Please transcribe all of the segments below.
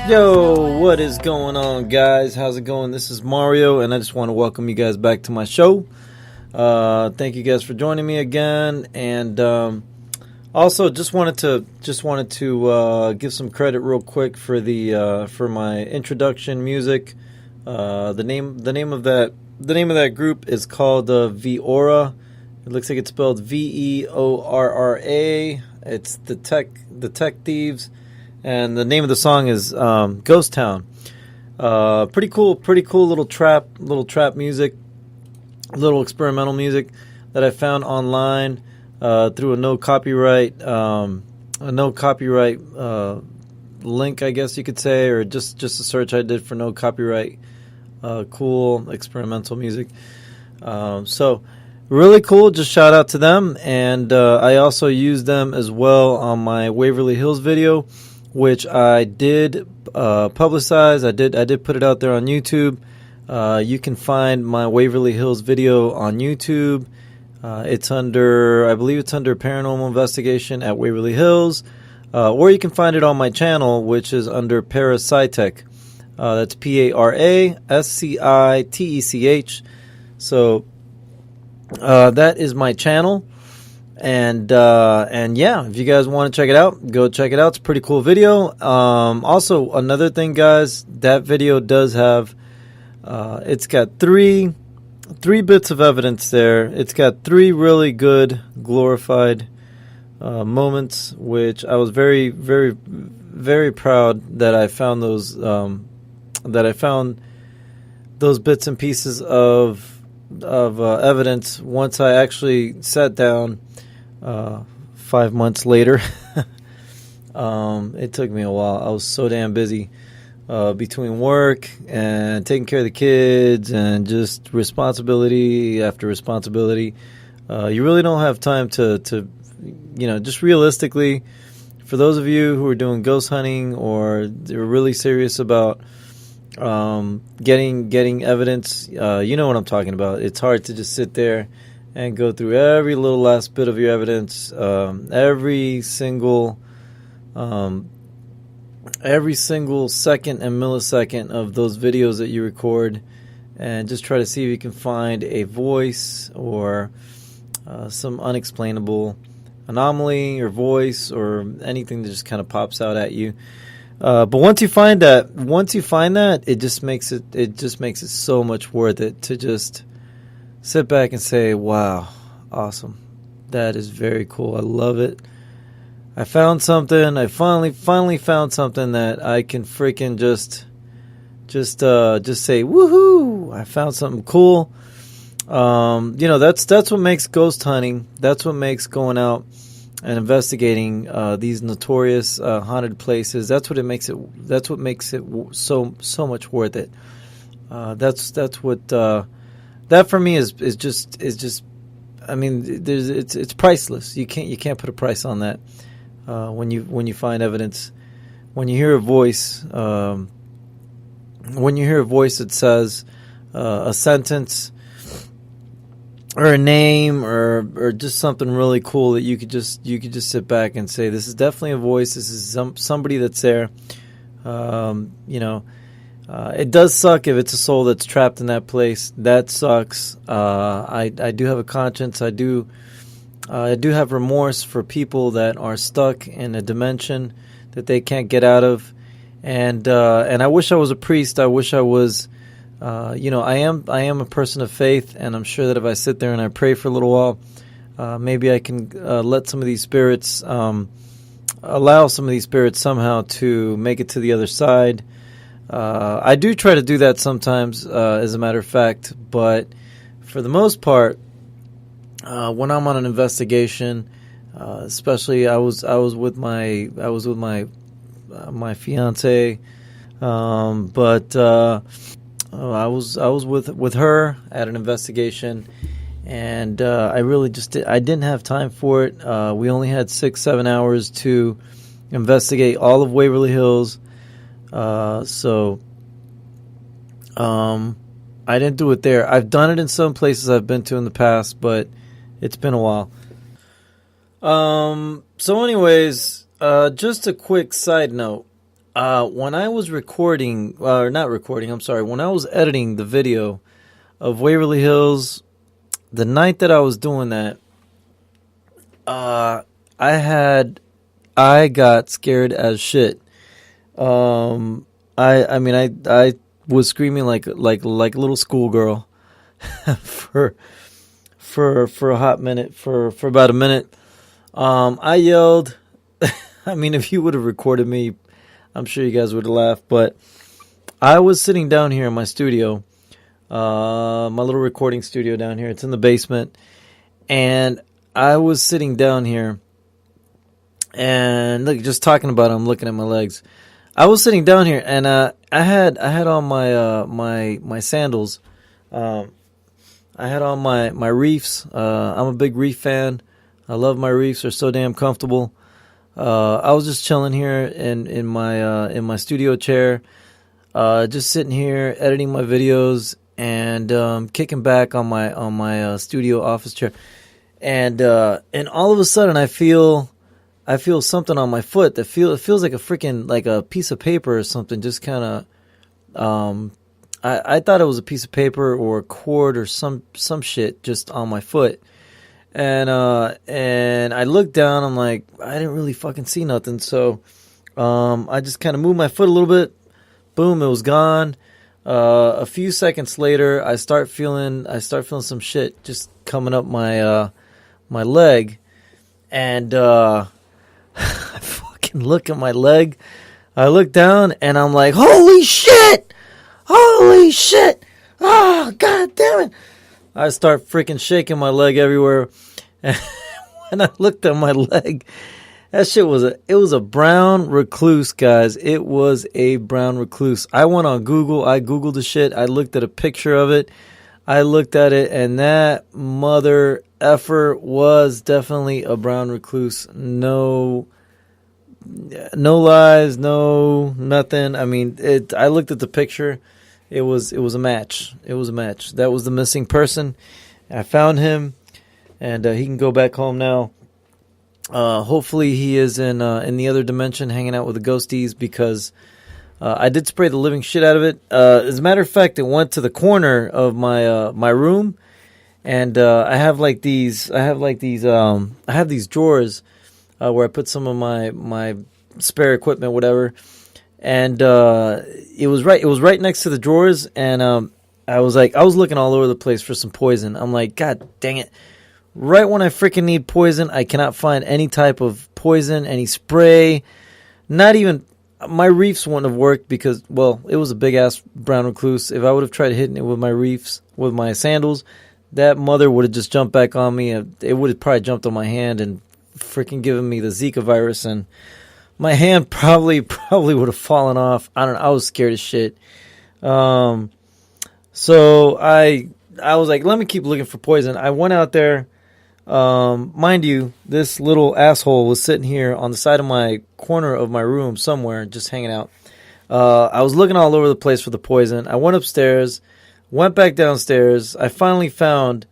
Yo, what is going on, guys? How's it going? This is Mario, and I just want to welcome you guys back to my show. Thank you guys for joining me again, and also just wanted to give some credit real quick for for my introduction music. The name of that group is called Veora. It looks like it's spelled Veorra. It's the Tech Thieves. And the name of the song is Ghost Town. Pretty cool little trap music, little experimental music that I found online through a no copyright link, I guess you could say, or just a search I did for no copyright. Cool experimental music. So really cool. Just shout out to them, and I also used them as well on my Waverly Hills video, which I did publicize. I did put it out there on YouTube. You can find my Waverly Hills video on YouTube. I believe it's under Paranormal Investigation at Waverly Hills, or you can find it on my channel, which is under Parascitech. That's Parascitech. So that is my channel. And yeah, if you guys want to check it out, go check it out. It's a pretty cool video. Also, another thing, guys, that video does have, it's got three bits of evidence there. It's got three really good glorified moments, which I was very, very, very proud that I found those bits and pieces of evidence once I actually sat down 5 months later. It took me a while. I was so damn busy between work and taking care of the kids and just responsibility after responsibility. You really don't have time to just realistically, for those of you who are doing ghost hunting or they're really serious about getting evidence, you know what I'm talking about. It's hard to just sit there and go through every little last bit of your evidence, every single second and millisecond of those videos that you record, and just try to see if you can find a voice or some unexplainable anomaly or voice or anything that just kind of pops out at you. But once you find that, it just makes it so much worth it to just sit back and say, wow, awesome. That is very cool. I love it. I found something. I finally found something that I can freaking just say, woohoo, I found something cool. That's what makes ghost hunting. That's what makes going out and investigating these notorious haunted places. That's what makes it so much worth it. That's what that for me is just. I mean, it's priceless. You can't put a price on that. When you find evidence, when you hear a voice, that says a sentence or a name or just something really cool that you could just sit back and say, this is definitely a voice. This is somebody that's there. It does suck if it's a soul that's trapped in that place. That sucks. I do have a conscience. I do have remorse for people that are stuck in a dimension that they can't get out of. And I wish I was a priest. I wish I was, I am a person of faith, and I'm sure that if I sit there and I pray for a little while, maybe I can let some of these spirits, allow some of these spirits somehow to make it to the other side. I do try to do that sometimes, as a matter of fact, but for the most part, when I'm on an investigation, especially I was with my fiance, but I was with her at an investigation, and I really I didn't have time for it. We only had 6-7 hours to investigate all of Waverly Hills. So I didn't do it there. I've done it in some places I've been to in the past, but it's been a while. So anyways, just a quick side note. When I was recording, or not recording, I'm sorry, when I was editing the video of Waverly Hills, the night that I was doing that, I got scared as shit. I was screaming like a little schoolgirl for a hot minute, for about a minute. I yelled. I mean, if you would have recorded me, I'm sure you guys would have laughed. But I was sitting down here in my studio, my little recording studio down here. It's in the basement, and I was sitting down here, and look, just talking about it, I'm looking at my legs. I was sitting down here, and I had on my sandals. I had on my reefs. I'm a big reef fan. I love my reefs. They're so damn comfortable. I was just chilling here in my studio chair, just sitting here editing my videos and kicking back on my studio office chair, and all of a sudden I feel something on my foot that it feels like a freaking, like a piece of paper or something. Just kind of, I thought it was a piece of paper or a cord or some shit just on my foot. And I looked down, I'm like, I didn't really fucking see nothing. So, I just kind of moved my foot a little bit. Boom, it was gone. A few seconds later, I start feeling some shit just coming up my leg. And, I fucking look at my leg. I look down and I'm like, holy shit! Holy shit! Oh, god damn it! I start freaking shaking my leg everywhere. And when I looked at my leg, that shit was a brown recluse, guys. It was a brown recluse. I went on Google. I Googled the shit. I looked at a picture of it. I looked at it, and that mother effer was definitely a brown recluse. No lies, no nothing. I mean, I looked at the picture. It was a match. It was a match. That was the missing person. I found him, and he can go back home now. Hopefully, he is in the other dimension, hanging out with the ghosties, because I did spray the living shit out of it. As a matter of fact, it went to the corner of my room, and I have these drawers where I put some of my spare equipment, whatever. And it was right next to the drawers, and I was looking all over the place for some poison. I'm like, god dang it. Right when I freaking need poison, I cannot find any type of poison, any spray. Not even, my reefs wouldn't have worked because, well, it was a big ass brown recluse. If I would have tried hitting it with my reefs, with my sandals, that mother would have just jumped back on me. It would have probably jumped on my hand and freaking given me the Zika virus, and my hand probably would have fallen off. I don't know. I was scared as shit. So I was like, let me keep looking for poison. I went out there. Mind you, this little asshole was sitting here on the side of my corner of my room somewhere, just hanging out. I was looking all over the place for the poison. I went upstairs, went back downstairs. I finally found.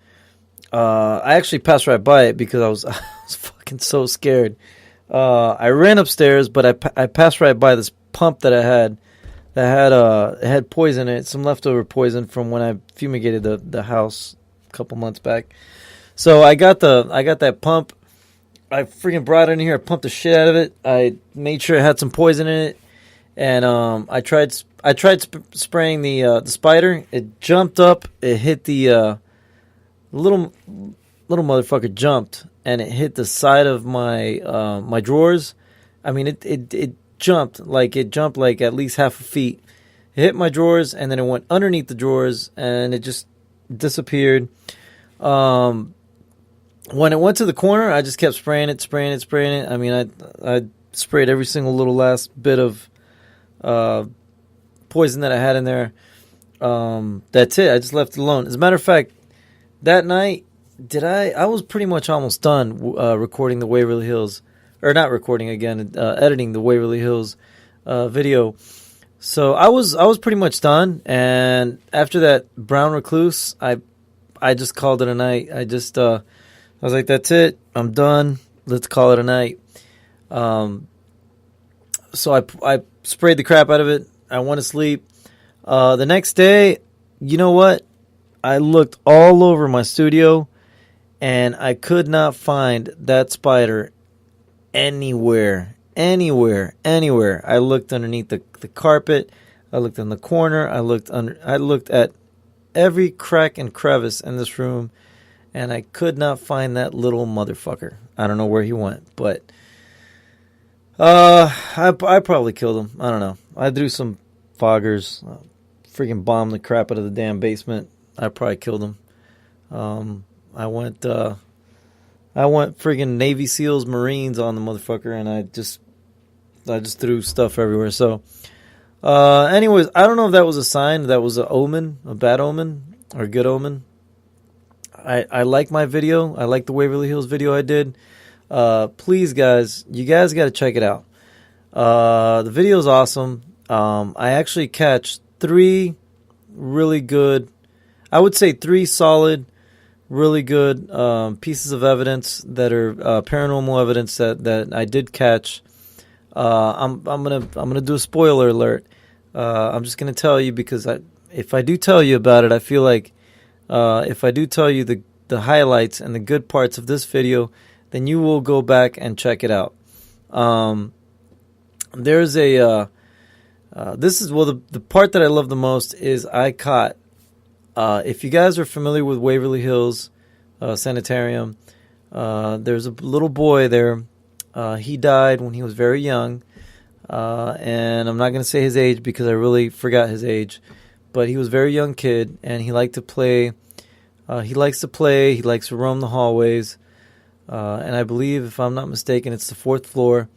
I actually passed right by it because I was fucking so scared. I ran upstairs, but I passed right by this pump that I had that had poison in it, some leftover poison from when I fumigated the house a couple months back. So I got that pump. I freaking brought it in here. I pumped the shit out of it. I made sure it had some poison in it, and I tried spraying the spider. It jumped up. It hit the little motherfucker jumped, and it hit the side of my my drawers. I mean, it jumped like at least half a feet. It hit my drawers, and then it went underneath the drawers, and it just disappeared. When it went to the corner, I just kept spraying it. I mean, I sprayed every single little last bit of poison that I had in there. That's it. I just left it alone. As a matter of fact, that night, I was pretty much almost done recording the Waverly Hills, or not recording again, editing the Waverly Hills video. So I was pretty much done, and after that brown recluse, I just called it a night. I was like, that's it. I'm done. Let's call it a night. So I sprayed the crap out of it. I went to sleep. The next day, you know what? I looked all over my studio, and I could not find that spider anywhere. I looked underneath the carpet. I looked in the corner. I looked at every crack and crevice in this room, and I could not find that little motherfucker. I don't know where he went, but I probably killed him. I don't know. I threw some foggers, freaking bombed the crap out of the damn basement. I probably killed him. I went freaking Navy SEALs, Marines on the motherfucker, and I just threw stuff everywhere. So, anyways, I don't know if that was a sign, that was an omen, a bad omen, or a good omen. I like my video. I like the Waverly Hills video I did. Please, guys, you guys got to check it out. The video is awesome. I actually catch three solid, really good pieces of evidence that are paranormal evidence that I did catch. I'm gonna do a spoiler alert. I'm just gonna tell you because if I do tell you about it, I feel like if I do tell you the highlights and the good parts of this video, then you will go back and check it out. There's the part that I love the most is I caught. If you guys are familiar with Waverly Hills Sanitarium, there's a little boy there. He died when he was very young, and I'm not going to say his age because I really forgot his age. But he was a very young kid, and he liked to play. He likes to roam the hallways, and I believe, if I'm not mistaken, it's the 4th floor.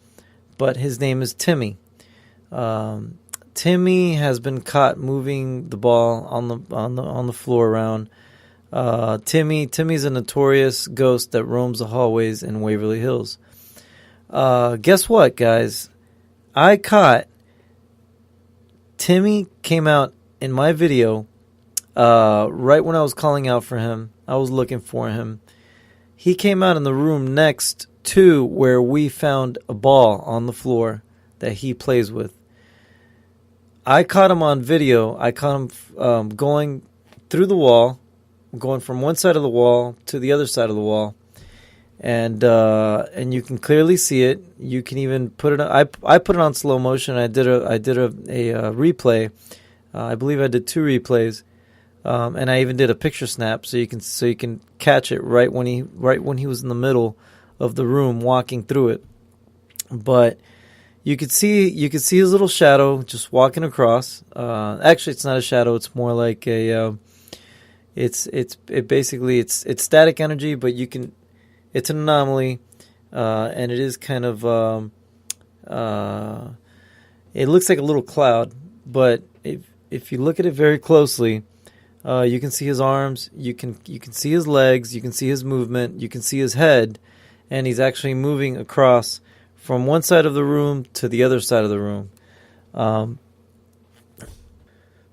But his name is Timmy. Timmy has been caught moving the ball on the floor around. Timmy's a notorious ghost that roams the hallways in Waverly Hills. Guess what, guys? I caught Timmy came out in my video right when I was calling out for him. I was looking for him. He came out in the room next to where we found a ball on the floor that he plays with. I caught him on video. I caught him going through the wall, going from one side of the wall to the other side of the wall, and you can clearly see it. You can even put it. I put it on slow motion. I did a replay. I believe I did 2 replays, and I even did a picture snap so you can catch it right when he was in the middle of the room walking through it. But you could see his little shadow just walking across. Actually, it's not a shadow. It's more like it's static energy, but it's an anomaly, and it is kind of it looks like a little cloud. But if you look at it very closely, you can see his arms. You can see his legs. You can see his movement. You can see his head, and he's actually moving across from one side of the room to the other side of the room. But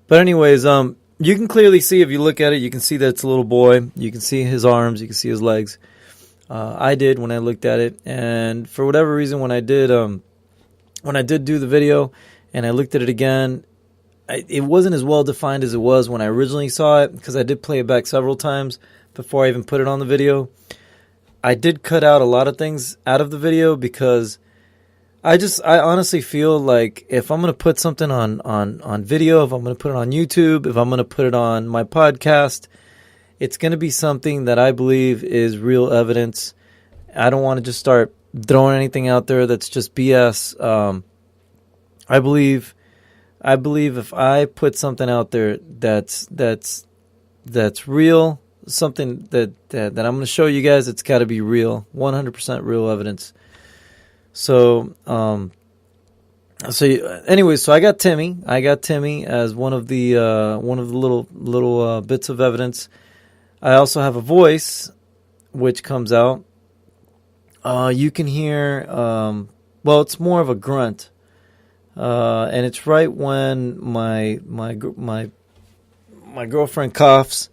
anyways, you can clearly see, if you look at it, you can see that it's a little boy. You can see his arms. You can see his legs. I did when I looked at it. And for whatever reason, when I did do the video and I looked at it again, it wasn't as well defined as it was when I originally saw it, because I did play it back several times before I even put it on the video. I did cut out a lot of things out of the video because I honestly feel like if I'm going to put something on video, if I'm going to put it on YouTube, if I'm going to put it on my podcast, it's going to be something that I believe is real evidence. I don't want to just start throwing anything out there that's just BS. I believe if I put something out there that's real, something that I'm going to show you guys, it's got to be real, 100% real evidence. So, anyways, so I got Timmy as one of the little bits of evidence. I also have a voice which comes out. You can hear, it's more of a grunt, and it's right when my girlfriend coughs.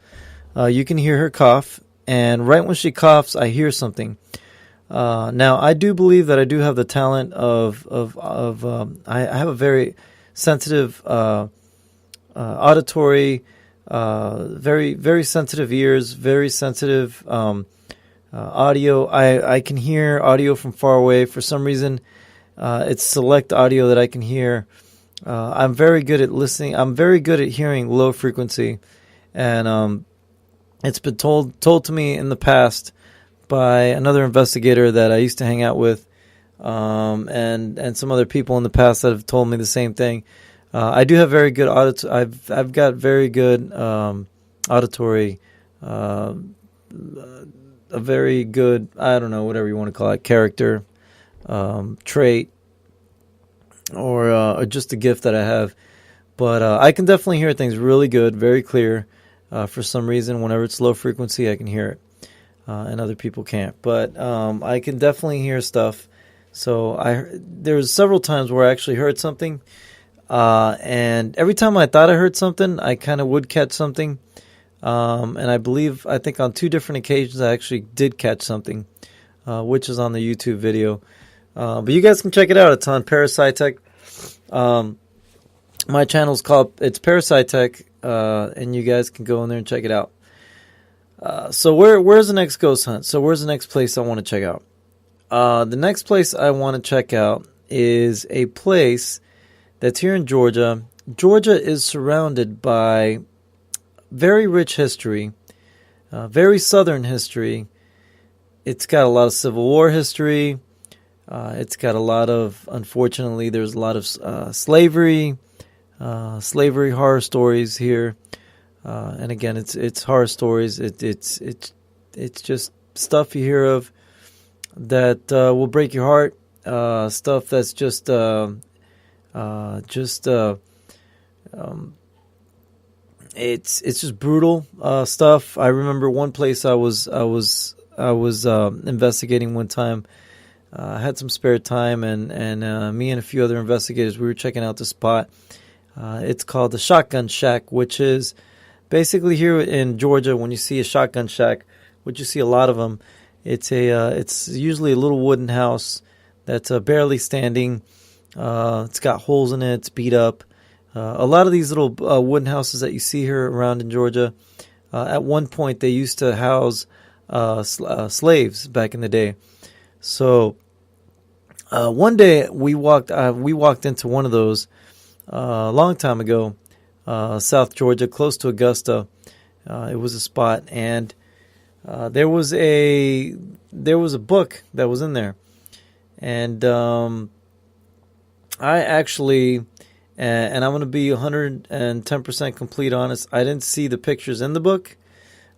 You can hear her cough, and right when she coughs, I hear something. Now, I do believe that I do have the talent I have a very sensitive auditory, very, very sensitive ears, very sensitive audio. I can hear audio from far away. For some reason, it's select audio that I can hear. I'm very good at listening. I'm very good at hearing low frequency, and it's been told to me in the past by another investigator that I used to hang out with, and some other people in the past that have told me the same thing. I do have very good I've got very good auditory, a very good, I don't know, whatever you want to call it, character, trait, or just a gift that I have. But I can definitely hear things really good, very clear. For some reason, whenever it's low frequency, I can hear it. And other people can't. But I can definitely hear stuff. So there's several times where I actually heard something, and every time I thought I heard something, I kind of would catch something. And I think on 2 different occasions I actually did catch something, which is on the YouTube video. But you guys can check it out. It's on Parasitech. My channel's it's Parasitech, and you guys can go in there and check it out. So where's the next ghost hunt? So where's the next place I want to check out? The next place I want to check out is a place that's here in Georgia. Georgia is surrounded by very rich history, very Southern history. It's got a lot of Civil War history. It's got a lot of, unfortunately, there's a lot of slavery horror stories here. And again, it's horror stories. It's just stuff you hear of that will break your heart. Stuff that's just it's just brutal stuff. I remember one place I was investigating one time. I had some spare time, and me and a few other investigators, we were checking out the spot. It's called the Shotgun Shack, which is basically here in Georgia. When you see a shotgun shack, which you see a lot of them, it's usually a little wooden house that's barely standing. It's got holes in it. It's beat up. A lot of these little wooden houses that you see here around in Georgia, at one point they used to house slaves back in the day. So one day we walked into one of those a long time ago, South Georgia, close to Augusta. It was a spot, and there was a book that was in there, and I actually, and I'm going to be 110% complete honest, I didn't see the pictures in the book.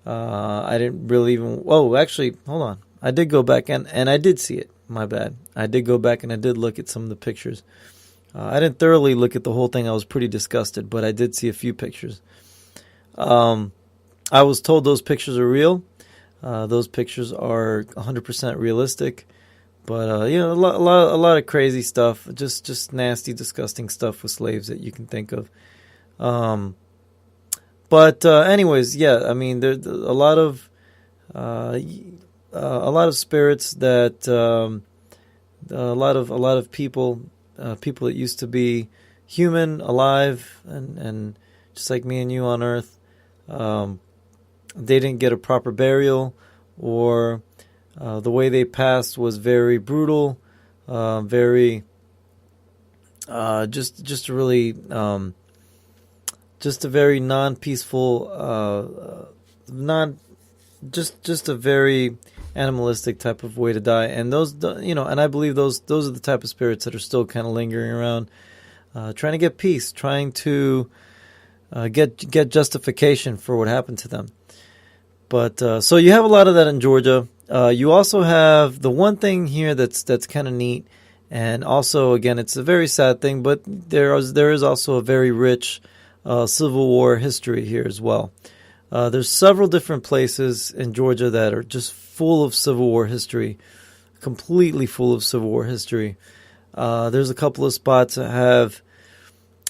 I didn't really even, actually, hold on. I did go back and I did see it. My bad. I did go back and I did look at some of the pictures. I didn't thoroughly look at the whole thing. I was pretty disgusted, but I did see a few pictures. I was told those pictures are real. Those pictures are 100% realistic. But a lot of crazy stuff, just nasty, disgusting stuff with slaves that you can think of. Anyways, yeah, I mean, there's a lot of spirits that a lot of people that used to be human, alive, and just like me and you on Earth, they didn't get a proper burial, or the way they passed was very brutal, very just a very non-peaceful, just a very animalistic type of way to die. And those, and I believe those are the type of spirits that are still kind of lingering around, trying to get peace, trying to get justification for what happened to them. But so you have a lot of that in Georgia. You also have the one thing here that's kind of neat, and also again it's a very sad thing, but there is also a very rich Civil War history here as well. There's several different places in Georgia that are just full of Civil War history, completely full of Civil War history. There's a couple of spots that have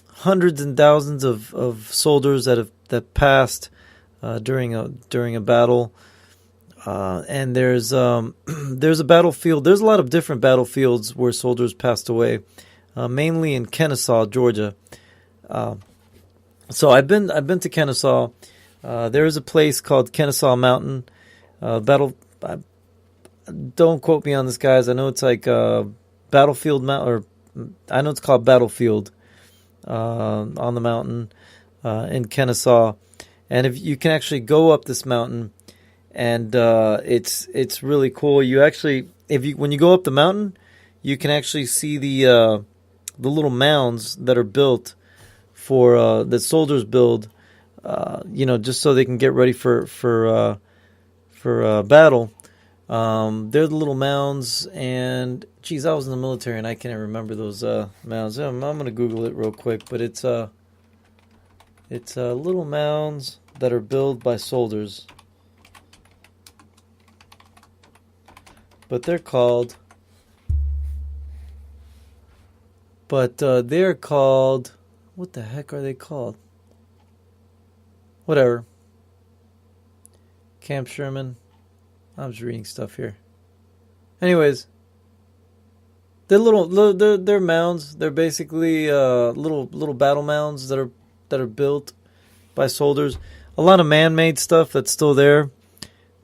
hundreds and thousands of soldiers that passed during a battle. And there's there's a battlefield. There's a lot of different battlefields where soldiers passed away, mainly in Kennesaw, Georgia. So I've been to Kennesaw. There is a place called Kennesaw Mountain. Don't quote me on this, guys. I know it's like Battlefield Mountain, or I know it's called Battlefield on the mountain in Kennesaw. And if you can actually go up this mountain, and it's really cool. You actually, when you go up the mountain, you can actually see the little mounds that are built for that soldiers build, just so they can get ready for battle. They're the little mounds, and geez, I was in the military and I can't remember those mounds. I'm gonna Google it real quick, but it's little mounds that are built by soldiers. But they're called. What the heck are they called? Whatever. Camp Sherman. I'm just reading stuff here. Anyways, they're mounds. They're basically little battle mounds that are built by soldiers. A lot of man-made stuff that's still there.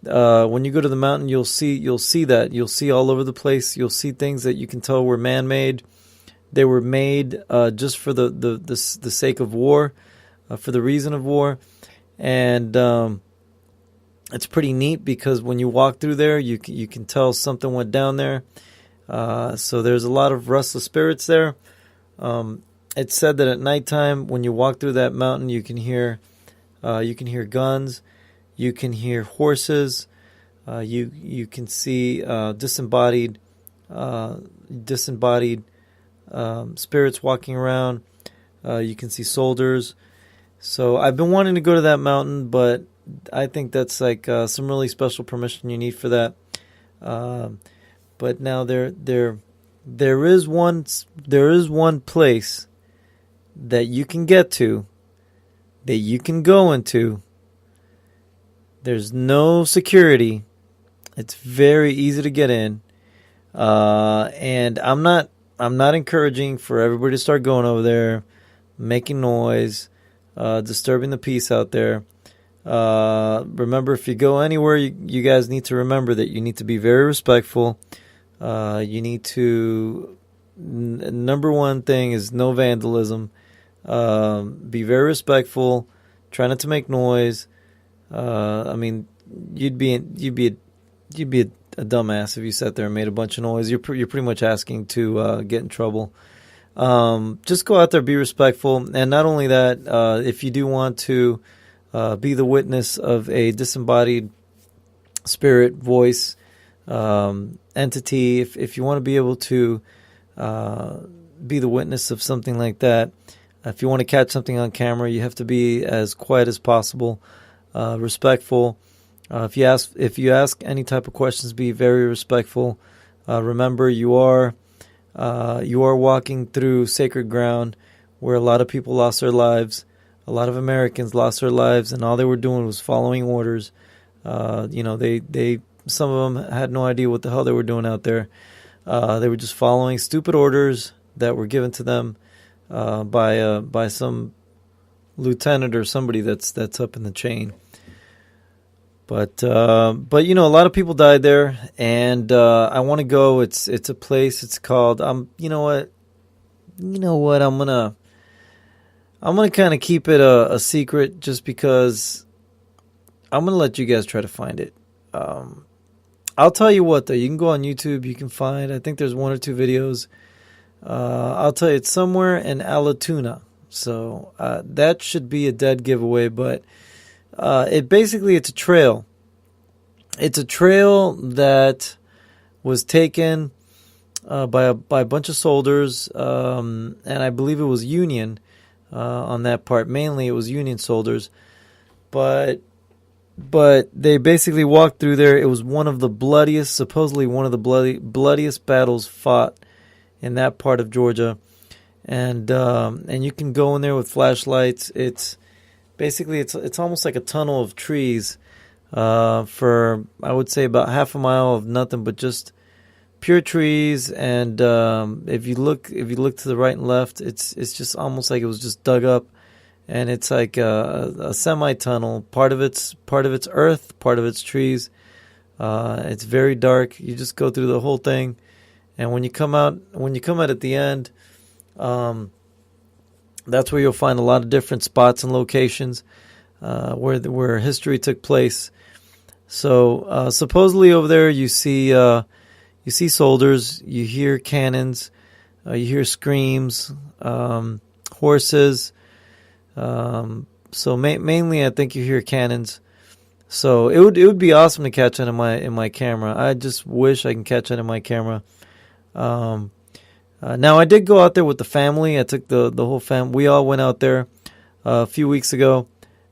When you go to the mountain, you'll see that. You'll see all over the place. You'll see things that you can tell were man-made. They were made just for the sake of war, for the reason of war, and it's pretty neat because when you walk through there, you can tell something went down there. So there's a lot of restless spirits there. It's said that at nighttime, when you walk through that mountain, you can hear guns. You can hear horses. You can see disembodied spirits walking around. You can see soldiers. So I've been wanting to go to that mountain, but I think that's like some really special permission you need for that. But now there is one place that you can get to, that you can go into. There's no security. It's very easy to get in. And I'm not encouraging for everybody to start going over there, making noise, disturbing the peace out there. Remember, if you go anywhere, you guys need to remember that you need to be very respectful. You need to, number one thing is no vandalism. Be very respectful. Try not to make noise. I mean, you'd be a dumbass if you sat there and made a bunch of noise. You're pretty much asking to get in trouble. Just go out there, be respectful, and not only that, if you do want to be the witness of a disembodied spirit, voice, entity, if you want to be able to be the witness of something like that, if you want to catch something on camera, you have to be as quiet as possible. Respectful. If you ask any type of questions, be very respectful. Remember, you are walking through sacred ground where a lot of people lost their lives. A lot of Americans lost their lives, and all they were doing was following orders. They some of them had no idea what the hell they were doing out there. They were just following stupid orders that were given to them by some lieutenant or somebody that's up in the chain. But a lot of people died there, and I want to go. It's a place. It's called. You know what? I'm gonna kind of keep it a secret, just because I'm gonna let you guys try to find it. I'll tell you what, though. You can go on YouTube. You can find. I think there's one or two videos. I'll tell you, it's somewhere in Alatoona. So that should be a dead giveaway, but it's a trail. It's a trail that was taken by a bunch of soldiers, and I believe it was Union on that part. Mainly, it was Union soldiers, but they basically walked through there. It was supposedly one of the bloodiest battles fought in that part of Georgia. And you can go in there with flashlights. It's basically it's almost like a tunnel of trees for, I would say, about half a mile of nothing but just pure trees. And if you look to the right and left, it's just almost like it was just dug up, and it's like a semi tunnel. Part of it's earth, part of it's trees. It's very dark. You just go through the whole thing, and when you come out at the end, that's where you'll find a lot of different spots and locations where history took place. So supposedly over there you see soldiers, you hear cannons, you hear screams, horses. So mainly I think you hear cannons. So it would be awesome to catch it in my camera. I just wish I can catch it in my camera. Now I did go out there with the family. I took the whole family. We all went out there a few weeks ago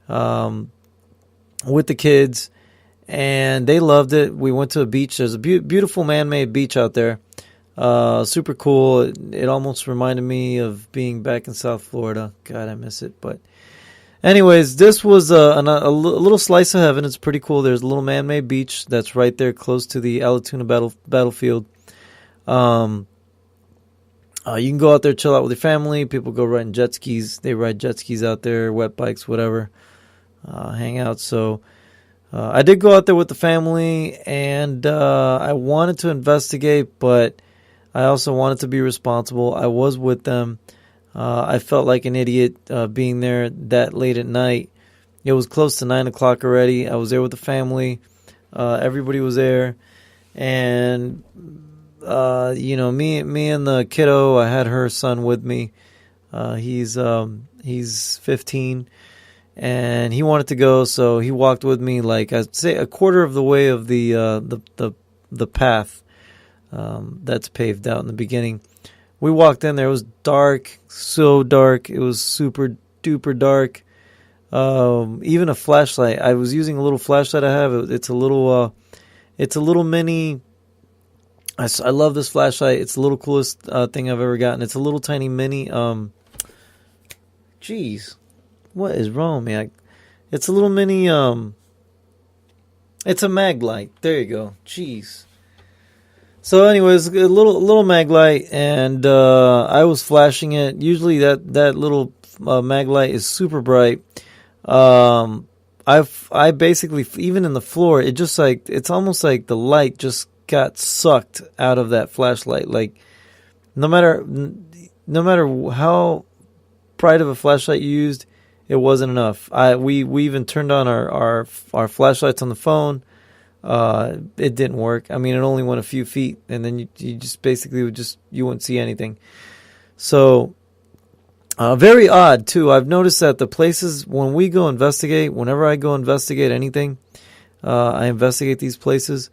with the kids, and they loved it. We went to a beach. There's a beautiful man-made beach out there. Super cool. It almost reminded me of being back in South Florida. God, I miss it. But anyways, this was a little slice of heaven. It's pretty cool. There's a little man-made beach that's right there close to the Alatoona battlefield. You can go out there, chill out with your family. People go riding jet skis. They ride jet skis out there, wet bikes, whatever. Hang out. So I did go out there with the family, and I wanted to investigate, but I also wanted to be responsible. I was with them. I felt like an idiot being there that late at night. It was close to 9 o'clock already. I was there with the family. Everybody was there. And, me and the kiddo, I had her son with me. He's 15. And he wanted to go, so he walked with me, like I'd say a quarter of the way of the path that's paved out in the beginning. We walked in there. It was dark, so dark. It was super duper dark. Even a flashlight. I was using a little flashlight I have. It's a little mini. I love this flashlight. It's the little coolest thing I've ever gotten. It's a little tiny mini. Jeez. What is wrong, man? It's a little mini, it's a mag light. There you go. Jeez. So anyways, a little mag light, and I was flashing it. Usually that little mag light is super bright. I basically, even in the floor, it just like, it's almost like the light just got sucked out of that flashlight. Like, no matter how bright of a flashlight you used, it wasn't enough. We even turned on our flashlights on the phone. It didn't work. I mean, it only went a few feet, and then you just basically you wouldn't see anything. So, very odd too. I've noticed that the places when we go investigate, whenever I go investigate anything, I investigate these places.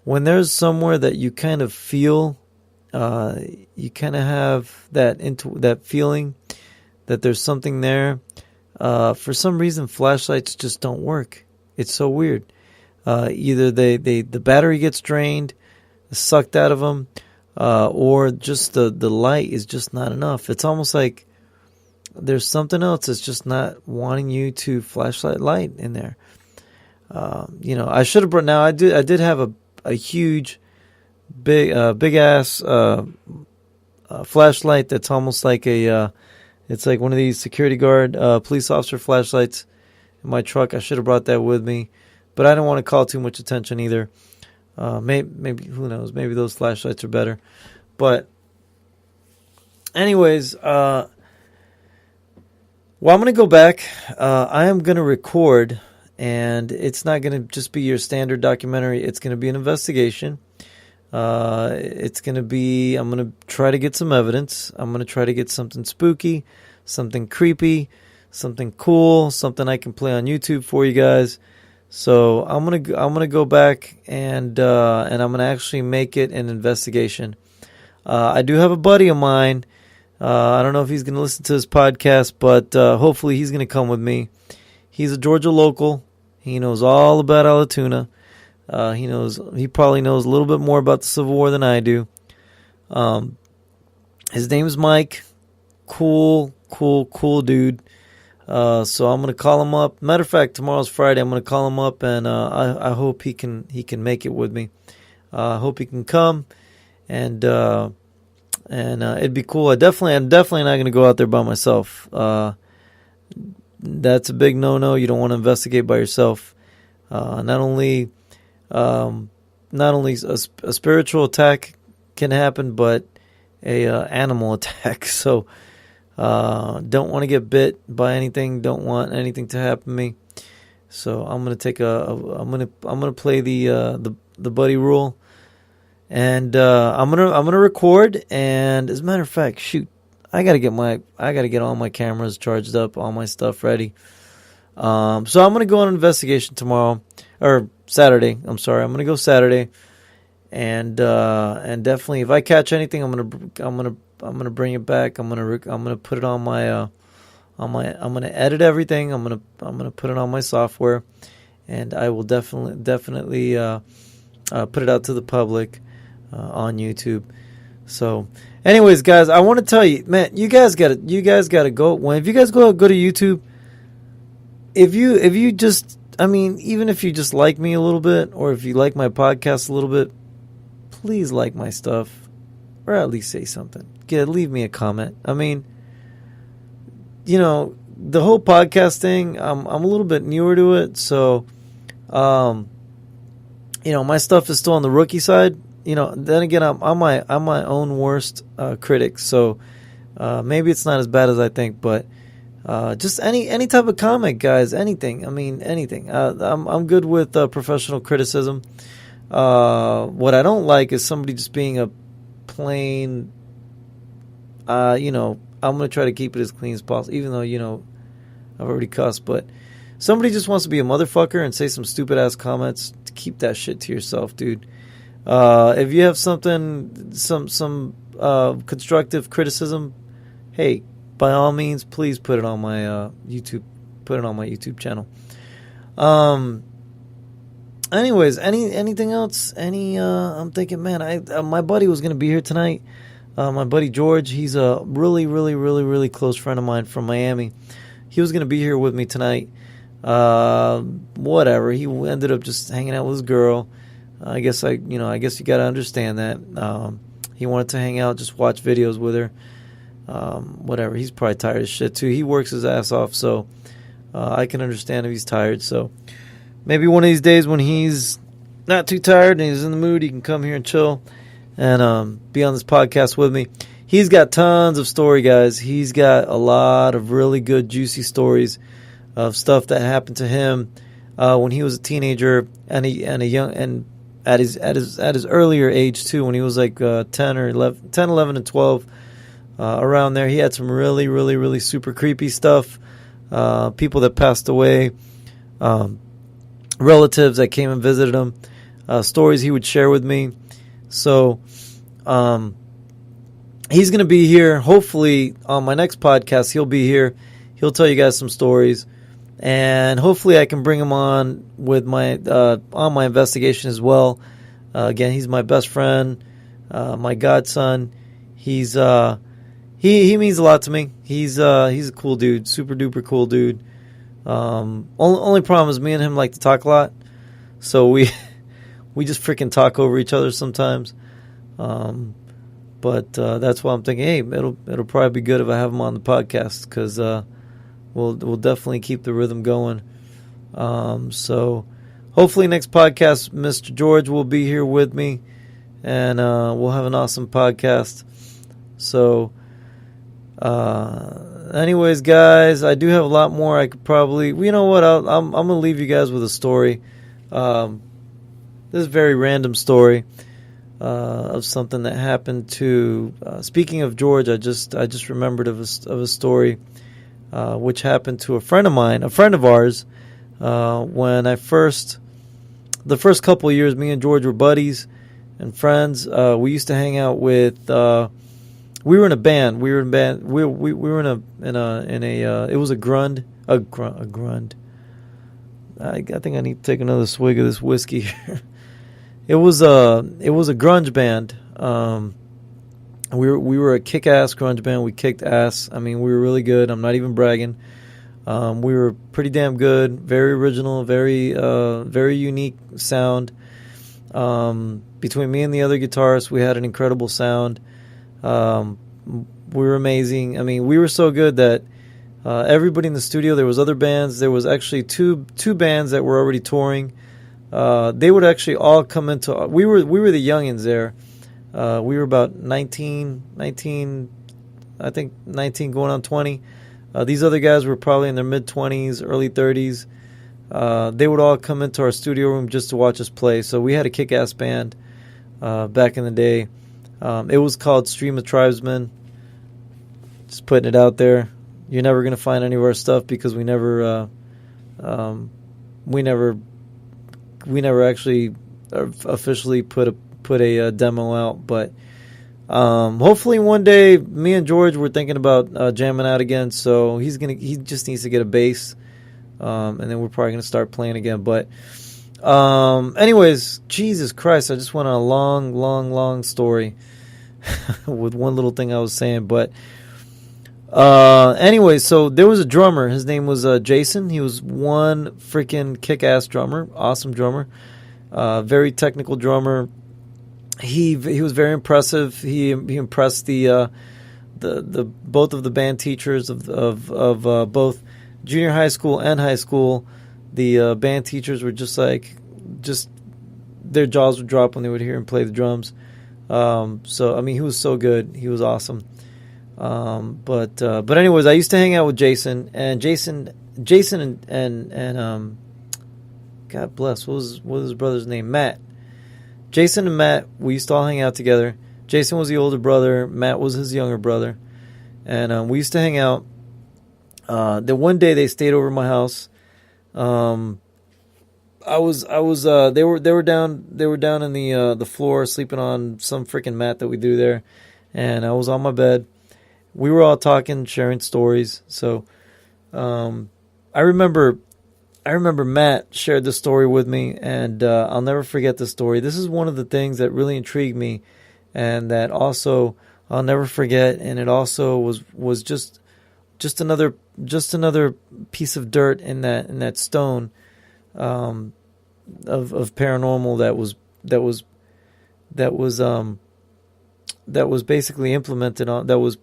When there's somewhere that you kind of feel, you kind of have that feeling that there's something there. For some reason, flashlights just don't work. It's so weird. Either the battery gets drained, sucked out of them, or just the light is just not enough. It's almost like there's something else that's just not wanting you to flashlight light in there. I should have brought. Now I did have a huge, big ass flashlight that's almost like it's like one of these security guard police officer flashlights in my truck. I should have brought that with me, but I don't want to call too much attention either. Maybe who knows? Maybe those flashlights are better. But anyways, I'm going to go back. I am going to record, and it's not going to just be your standard documentary. It's going to be an investigation. It's going to be, I'm going to try to get some evidence. I'm going to try to get something spooky, something creepy, something cool, something I can play on YouTube for you guys. So I'm going to go back and I'm going to actually make it an investigation. I do have a buddy of mine. I don't know if he's going to listen to this podcast, but hopefully he's going to come with me. He's a Georgia local. He knows all about Alatoona. He probably knows a little bit more about the Civil War than I do. His name is Mike. Cool dude. So I'm gonna call him up. Matter of fact, tomorrow's Friday. I'm gonna call him up, and I hope he can make it with me. I hope he can come, and it'd be cool. I'm definitely not gonna go out there by myself. That's a big no-no. You don't want to investigate by yourself. Not only a spiritual attack can happen, but a animal attack. So don't want to get bit by anything. Don't want anything to happen to me. So I'm gonna take I'm gonna play the buddy rule, and I'm gonna record. And as a matter of fact, shoot, I gotta get all my cameras charged up, all my stuff ready. So I'm gonna go on an investigation tomorrow or Saturday. I'm sorry, I'm gonna go Saturday, and definitely if I catch anything, I'm gonna bring it back. I'm gonna put it on my I'm gonna edit everything. I'm gonna put it on my software, and I will definitely put it out to the public on YouTube. So, anyways, guys, I want to tell you, man, you guys gotta go. If you guys go to YouTube, if you just, I mean, even if you just like me a little bit, or if you like my podcast a little bit, please like my stuff, or at least say something. Leave me a comment. I mean, you know, the whole podcast thing, I'm a little bit newer to it, so, you know, my stuff is still on the rookie side. You know, then again, I'm my own worst critic, so maybe it's not as bad as I think. But just any type of comment, guys, anything. I mean, anything. I'm good with professional criticism. What I don't like is somebody just being a plain. You know, I'm gonna try to keep it as clean as possible, even though, you know, I've already cussed. But somebody just wants to be a motherfucker and say some stupid ass comments. Keep that shit to yourself, dude. If you have some constructive criticism, hey, by all means, please put it on my YouTube. Put it on my YouTube channel. Anyways, anything else? I'm thinking, man, my buddy was gonna be here tonight. My buddy George, he's a really close friend of mine from Miami. He was gonna be here with me tonight. Whatever. He ended up just hanging out with his girl. I guess you got to understand that. He wanted to hang out, just watch videos with her. Whatever. He's probably tired as shit too. He works his ass off, so I can understand if he's tired. So maybe one of these days when he's not too tired and he's in the mood, he can come here and chill and be on this podcast with me. He's got tons of story, guys. He's got a lot of really good, juicy stories of stuff that happened to him when he was a teenager and at his earlier age too, when he was like 10, 11, and 12, around there. He had some really super creepy stuff. People that passed away, relatives that came and visited him, stories he would share with me. So he's going to be here. Hopefully on my next podcast, he'll be here. He'll tell you guys some stories. And hopefully I can bring him on with my on my investigation as well. Again, he's my best friend, my godson. He's he means a lot to me. He's a cool dude, super duper cool dude. Only problem is me and him like to talk a lot, so we just freaking talk over each other sometimes. But that's why I'm thinking, hey, it'll probably be good if I have him on the podcast, because We'll definitely keep the rhythm going. So hopefully next podcast, Mr. George will be here with me, and we'll have an awesome podcast. So anyways, guys, I do have a lot more. I could probably, you know what, I'm going to leave you guys with a story. This is a very random story of something that happened to, speaking of George, I just remembered of a story which happened to a friend of mine, a friend of ours, when the first couple of years, me and George were buddies and friends. We used to hang out with. We were in a band. We were in a band. We were in a. It was a grund. A grund. I think I need to take another swig of this whiskey here. It was a grunge band. We were a kick-ass grunge band. We kicked ass. I mean, we were really good. I'm not even bragging. We were pretty damn good, very original, very unique sound. Between me and the other guitarists, we had an incredible sound. We were amazing. I mean, we were so good that everybody in the studio, there was other bands. There was actually two bands that were already touring. They would actually all come into. We were the youngins there. We were about 19, I think 19 going on 20. These other guys were probably in their mid-20s, early 30s. They would all come into our studio room just to watch us play. So we had a kick-ass band back in the day. It was called Stream of Tribesmen. Just putting it out there. You're never going to find any of our stuff because we never actually officially put a demo out. But hopefully one day, me and George were thinking about jamming out again. So he just needs to get a bass, and then we're probably gonna start playing again. But anyways, Jesus Christ, I just went on a long story with one little thing I was saying. But anyway, so there was a drummer. His name was Jason. He was one freaking kick-ass drummer, awesome drummer, very technical drummer. He was very impressive. He impressed the both of the band teachers of both junior high school and high school. The band teachers were just their jaws would drop when they would hear him play the drums. So I mean, he was so good. He was awesome. But anyways, I used to hang out with Jason and God bless, what was his brother's name? Matt. Jason and Matt, we used to all hang out together. Jason was the older brother. Matt was his younger brother. And we used to hang out. Then one day they stayed over at my house. They were down in the floor sleeping on some freaking mat that we do there. And I was on my bed. We were all talking, sharing stories. So I remember Matt shared this story with me, and I'll never forget this story. This is one of the things that really intrigued me, and that also I'll never forget. And it also was just another piece of dirt in that stone of paranormal that was basically implemented on that was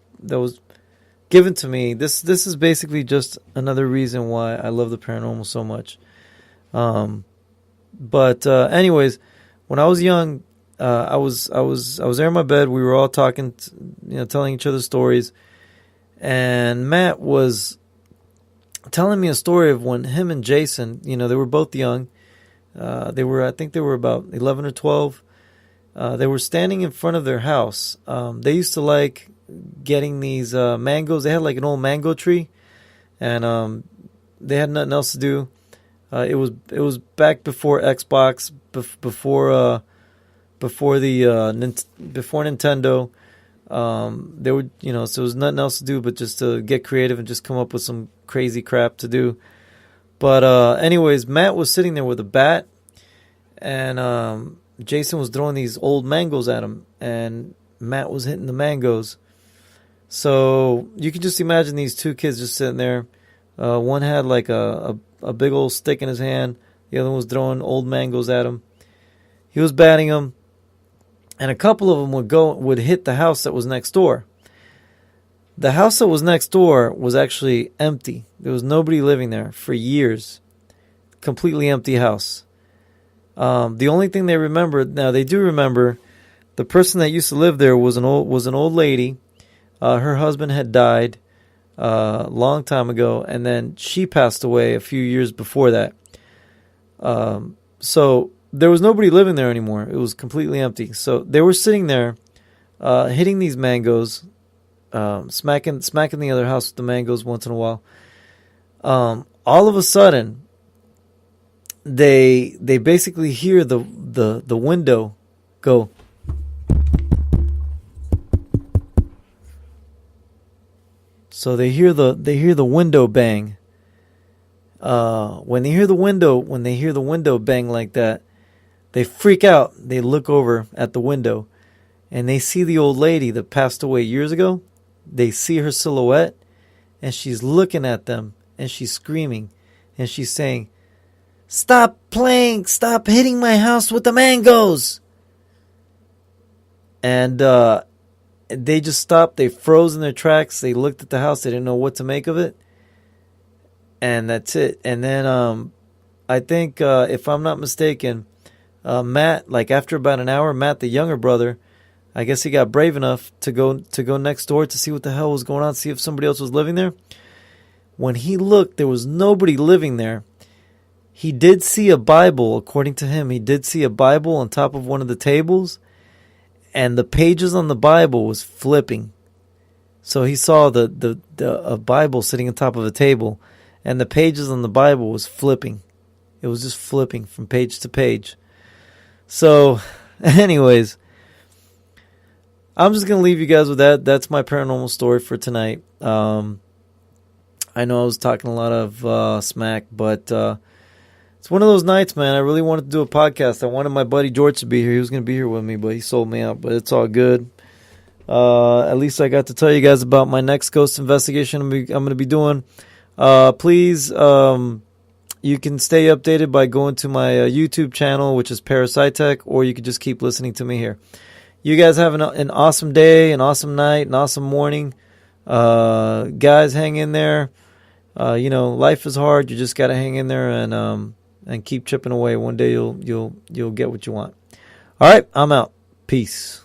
given to me. This is basically just another reason why I love the paranormal so much. But anyways, when I was young, I was there in my bed. We were all talking, telling each other stories, and Matt was telling me a story of when him and Jason, they were both young. I think they were about 11 or 12. They were standing in front of their house. They used to like getting these mangoes. They had like an old mango tree, and they had nothing else to do. It was back before Xbox, before Nintendo. They would, so there was nothing else to do but just to get creative and just come up with some crazy crap to do. But anyways, Matt was sitting there with a bat, and Jason was throwing these old mangoes at him, and Matt was hitting the mangoes. So you can just imagine these two kids just sitting there. One had like a big old stick in his hand. The other one was throwing old mangoes at him. He was batting them, and a couple of them would hit the house that was next door. The house that was next door was actually empty. There was nobody living there for years. Completely empty house. The only thing they remembered, now they do remember, the person that used to live there was an old lady. Her husband had died a long time ago, and then she passed away a few years before that. So there was nobody living there anymore. It was completely empty. So they were sitting there, hitting these mangoes, smacking the other house with the mangoes once in a while. All of a sudden, they basically hear the window go. So they hear the window bang. When they hear the window bang like that, they freak out. They look over at the window, and they see the old lady that passed away years ago. They see her silhouette, and she's looking at them, and she's screaming, and she's saying, "Stop playing! Stop hitting my house with the mangoes!" And they just stopped. They froze in their tracks. They looked at the house. They didn't know what to make of it. And that's it. And then I think, if I'm not mistaken, Matt, like after about an hour, Matt, the younger brother, I guess he got brave enough to go next door to see what the hell was going on, see if somebody else was living there. When he looked, there was nobody living there. He did see a Bible, according to him. He did see a Bible on top of one of the tables, and the pages on the Bible was flipping. So he saw a Bible sitting on top of a table, and the pages on the Bible was flipping. It was just flipping from page to page. So, anyways, I'm just going to leave you guys with that. That's my paranormal story for tonight. I know I was talking a lot of smack, but it's one of those nights, man. I really wanted to do a podcast. I wanted my buddy George to be here. He was going to be here with me, but he sold me out. But it's all good. At least I got to tell you guys about my next ghost investigation I'm going to be doing. Please, you can stay updated by going to my YouTube channel, which is Parasitech, or you can just keep listening to me here. You guys have an awesome day, an awesome night, an awesome morning. Guys, hang in there. Life is hard. You just got to hang in there and keep chipping away. One day you'll get what you want. All right, I'm out. Peace.